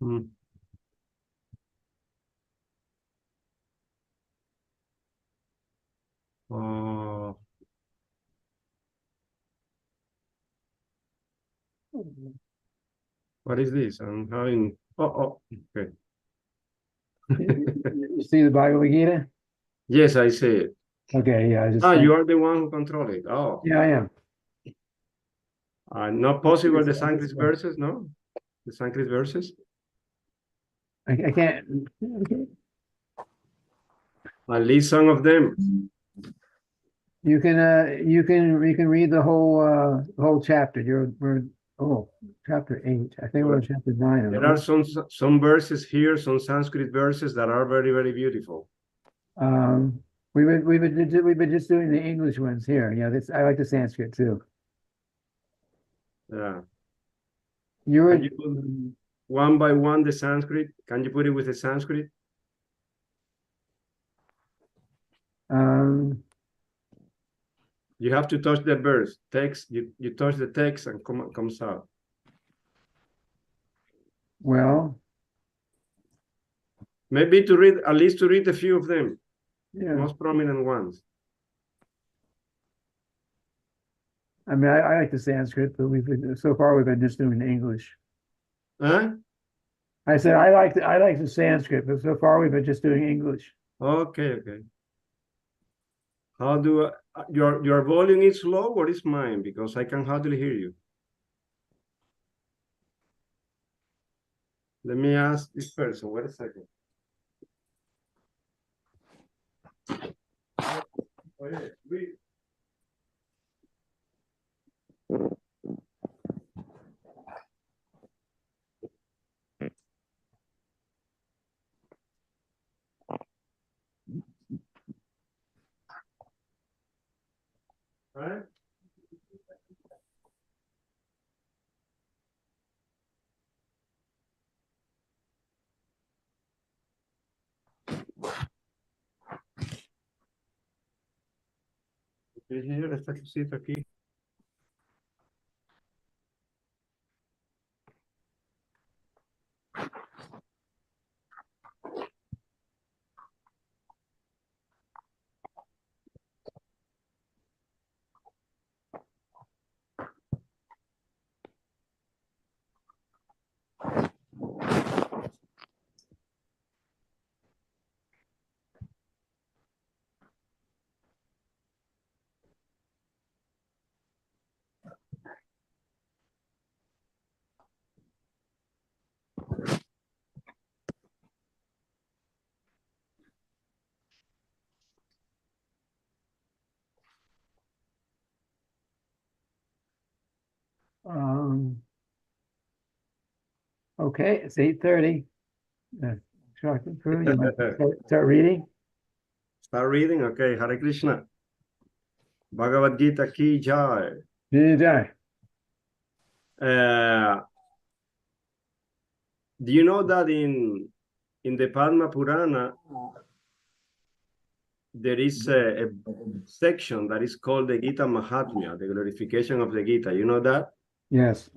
Hmm. Oh, what is this? I'm having. Oh, okay. You see the Bhagavad Gita? Yes, I see it. Okay, yeah, I just Ah, think, you are the one who control it. Oh, yeah, I am. not possible the Sanskrit verses, no? The Sanskrit verses? I can't. At least some of them. You can read the whole chapter. We're chapter 8. I think we're on chapter 9. There are some verses here, some Sanskrit verses that are very, very beautiful. We've been just doing the English ones here. Yeah, I like the Sanskrit too. Yeah. You were Can you put one by one the Sanskrit? Can you put it with the Sanskrit? um You have to touch the verse text. You touch the text and comes out. well, Maybe to read, at least to read a few of them, yeah. most prominent ones. I mean, I like the Sanskrit, but so far we've been just doing the English. Huh? I said I like the Sanskrit, but so far we've been just doing English. Okay. How do your volume is low or is mine? Because I can hardly hear you. Let me ask this person. Wait a second. Oye, Luis. Right? Señor, esta cosita aquí. Um, okay, it's 8:30. Start reading. Start reading. Okay. Hare Krishna. Bhagavad Gita ki jai. Jai. Do you know that in the Padma Purana there is a section that is called the Gita Mahatmya, the glorification of the Gita? You know that? Yes.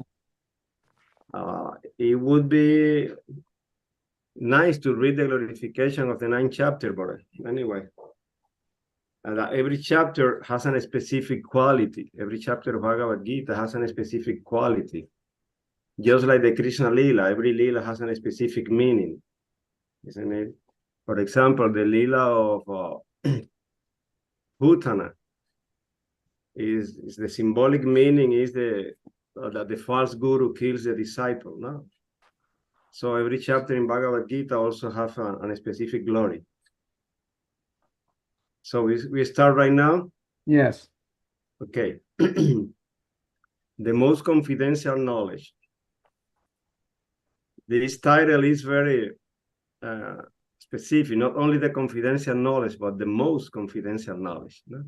It would be nice to read the glorification of the 9th chapter, but anyway. Every chapter has a specific quality. Every chapter of Bhagavad Gita has a specific quality. Just like the Krishna Lila, every Lila has a specific meaning, isn't it? For example, the Lila of Bhutana is the symbolic meaning is that the false guru kills the disciple, no? So every chapter in Bhagavad Gita also has a specific glory. So we start right now? Yes. Okay. The most confidential knowledge. This title is very specific, not only the confidential knowledge, but the most confidential knowledge. No?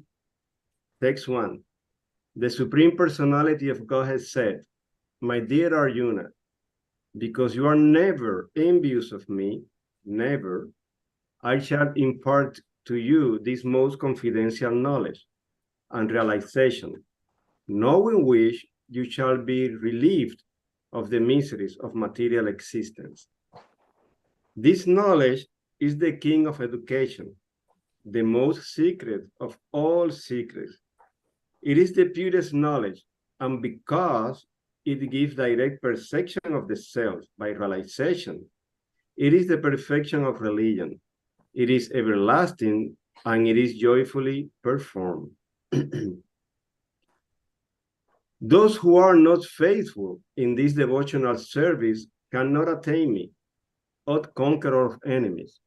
Text 1. The Supreme Personality of God has said, my dear Arjuna, because you are never envious of me, never, I shall impart to you this most confidential knowledge and realization, knowing which you shall be relieved of the miseries of material existence. This knowledge is the king of education, the most secret of all secrets. It is the purest knowledge, and because it gives direct perception of the self by realization, it is the perfection of religion. It is everlasting, and it is joyfully performed. Those who are not faithful in this devotional service cannot attain me, or conqueror of enemies.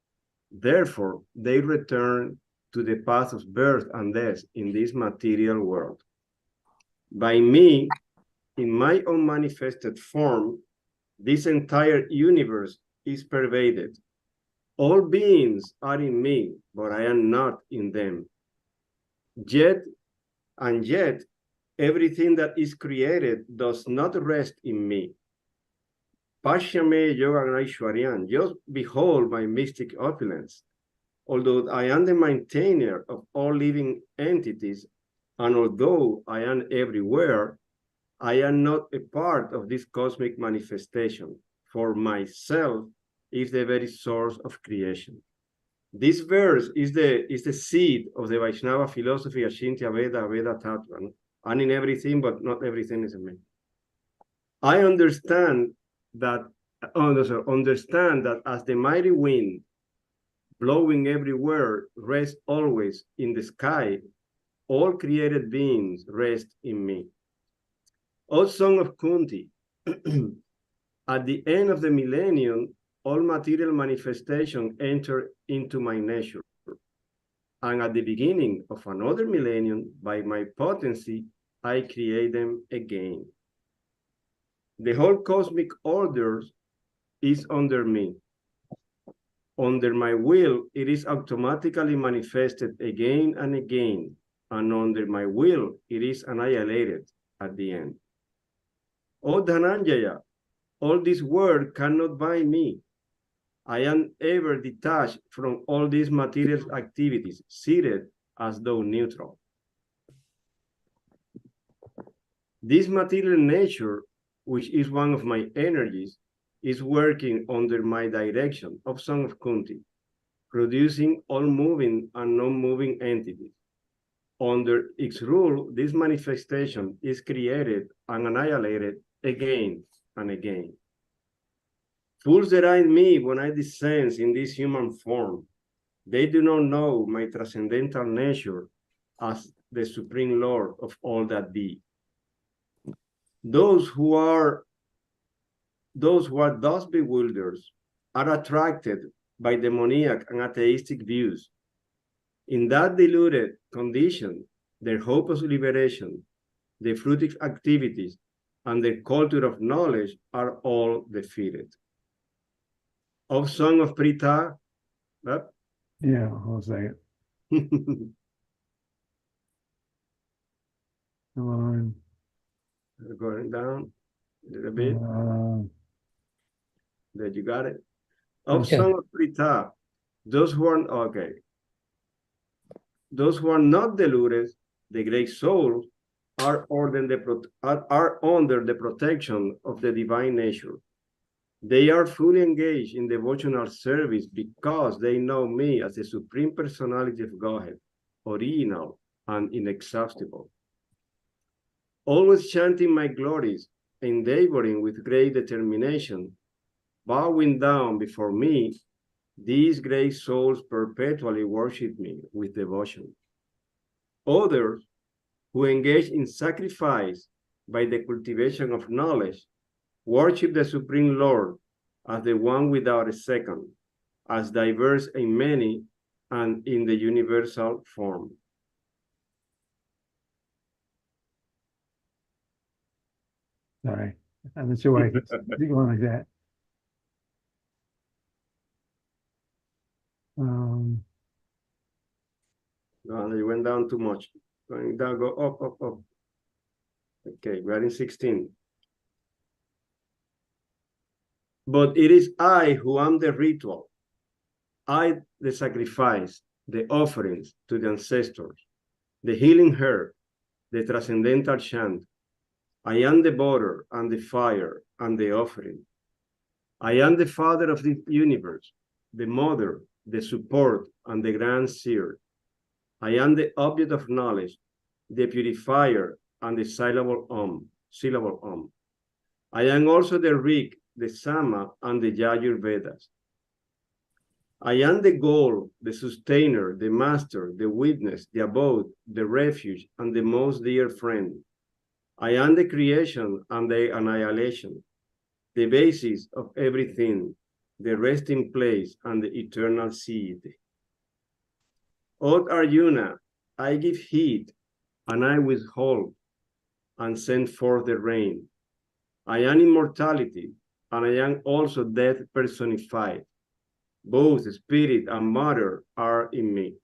Therefore, they return to the path of birth and death in this material world. By me, in my unmanifested form, this entire universe is pervaded. All beings are in me, but I am not in them. Yet, everything that is created does not rest in me. Pashyame Yoganeshwaryan, just behold my mystic opulence. Although I am the maintainer of all living entities, and although I am everywhere, I am not a part of this cosmic manifestation, for myself is the very source of creation. This verse is the seed of the Vaishnava philosophy, Ashintya Veda, Veda Tattva. I'm in everything, but not everything is in me. I understand that as the mighty wind blowing everywhere rests always in the sky, all created beings rest in me. O son of Kunti, at the end of the millennium, all material manifestation enter into my nature. And at the beginning of another millennium, by my potency, I create them again. The whole cosmic order is under me. Under my will, it is automatically manifested again and again, and under my will, it is annihilated at the end. O Dhananjaya, all this world cannot bind me. I am ever detached from all these material activities, seated as though neutral. This material nature, which is one of my energies, is working under my direction of Son of Kunti, producing all moving and non-moving entities. Under its rule, this manifestation is created and annihilated again and again. Fools deride me when I descend in this human form. They do not know my transcendental nature as the Supreme Lord of all that be. Those who are thus bewildered are attracted by demoniac and atheistic views. In that deluded condition, their hope of liberation, their fruitive activities, and their culture of knowledge are all defeated. O son of Pritha, Yeah, I'll say it. Come on. Going down a little bit. There, you got it. O son of Pritha, those who are not deluded, the great souls, are under the protection of the divine nature. They are fully engaged in devotional service because they know me as the Supreme Personality of Godhead, original and inexhaustible. Always chanting my glories, endeavoring with great determination, bowing down before me, these great souls perpetually worship me with devotion. Others, who engage in sacrifice by the cultivation of knowledge, worship the Supreme Lord as the one without a second, as diverse in many and in the universal form. Sorry, I'm not sure why I keep going like that. No, you went down too much. Going down, go up, up, up. Okay, we are in 16. But it is I who am the ritual, I the sacrifice, the offerings to the ancestors, the healing herb, the transcendental chant. I am the butter and the fire and the offering. I am the father of the universe, the mother, the support, and the grand seer. I am the object of knowledge, the purifier, and the syllable Om. I am also the Rig, the Sama, and the Yajur Vedas. I am the goal, the sustainer, the master, the witness, the abode, the refuge, and the most dear friend. I am the creation and the annihilation, the basis of everything, the resting place, and the eternal seed. O Arjuna, I give heed, and I withhold, and send forth the rain. I am immortality, and I am also death personified. Both spirit and matter are in me.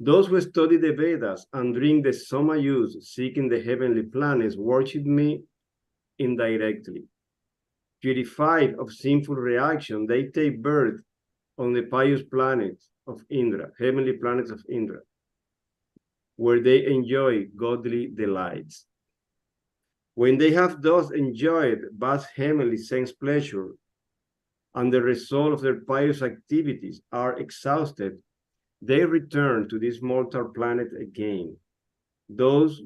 Those who study the Vedas and drink the Soma juice seeking the heavenly planets worship me indirectly. Purified of sinful reaction, they take birth on the pious planets of Indra, heavenly planets of Indra, where they enjoy godly delights. When they have thus enjoyed vast heavenly sense pleasure, and the result of their pious activities are exhausted, they return to this mortal planet again. Those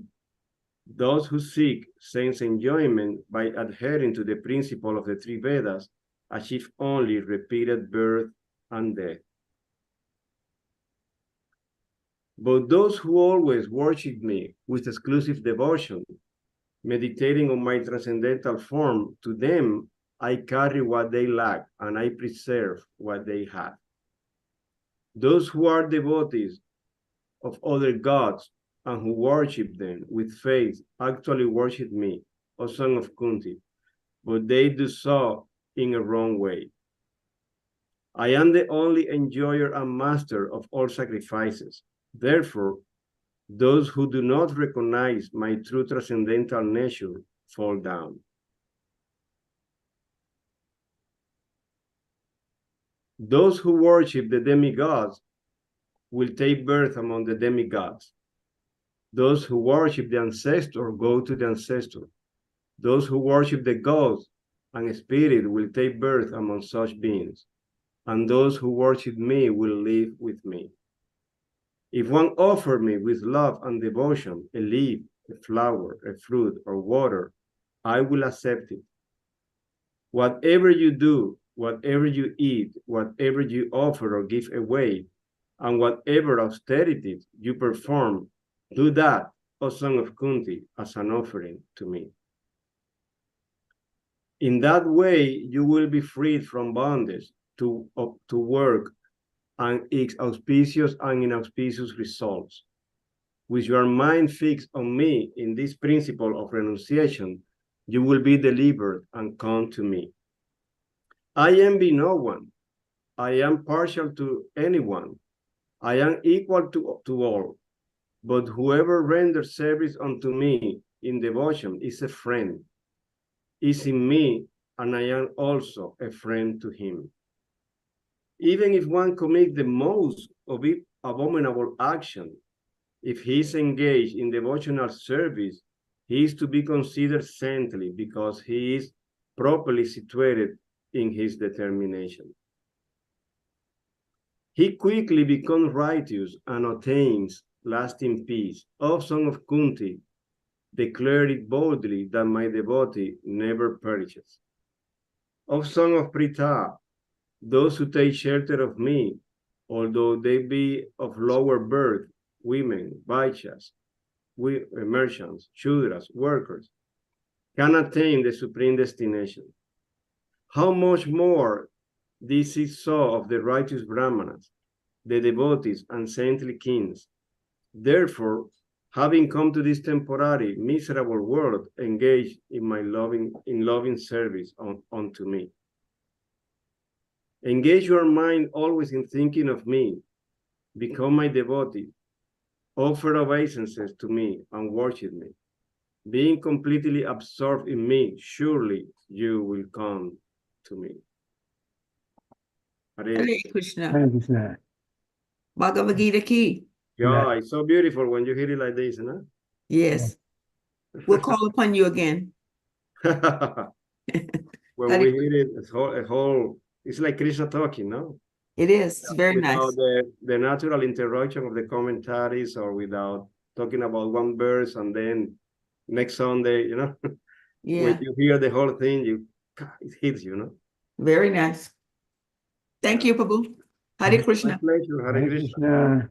who seek sense enjoyment by adhering to the principle of the three Vedas achieve only repeated birth and death. But those who always worship me with exclusive devotion, meditating on my transcendental form, to them I carry what they lack and I preserve what they have. Those who are devotees of other gods and who worship them with faith actually worship me, O son of Kunti, but they do so in a wrong way. I am the only enjoyer and master of all sacrifices. Therefore, those who do not recognize my true transcendental nature fall down. Those who worship the demigods will take birth among the demigods. Those who worship the ancestor go to the ancestor. Those who worship the gods and spirit will take birth among such beings. And those who worship me will live with me. If one offer me with love and devotion a leaf, a flower, a fruit, or water, I will accept it. Whatever you do, whatever you eat, whatever you offer or give away, and whatever austerities you perform, do that, O son of Kunti, as an offering to me. In that way, you will be freed from bondage to work and its auspicious and inauspicious results. With your mind fixed on me in this principle of renunciation, you will be delivered and come to me. I envy no one. I am partial to anyone. I am equal to all. But whoever renders service unto me in devotion is a friend, is in me, and I am also a friend to him. Even if one commits the most abominable action, if he is engaged in devotional service, he is to be considered saintly because he is properly situated in his determination. He quickly becomes righteous and attains lasting peace. O son of Kunti, declare it boldly that my devotee never perishes. O son of Pritha, those who take shelter of me, although they be of lower birth, women, Vaishyas, merchants, Shudras, workers, can attain the supreme destination. How much more this is so of the righteous Brahmanas, the devotees and saintly kings. Therefore, having come to this temporary, miserable world, engage in my loving service unto me. Engage your mind always in thinking of me. Become my devotee. Offer obeisances to me and worship me. Being completely absorbed in me, surely you will come to me. Hare Krishna. Hare Krishna. Bhagavad Gita ki. Yeah, it's so beautiful when you hear it like this, huh? Yes. We'll call upon you again. when Hare we hear it, it's like Krishna talking, no? It is. It's very Without nice. the natural interruption of the commentaries, or without talking about one verse and then next Sunday, you know, Yeah, when you hear the whole thing, it hits you, know? very nice. Thank you, Prabhu. Hare My Krishna. pleasure, Hare Hare Krishna. Krishna.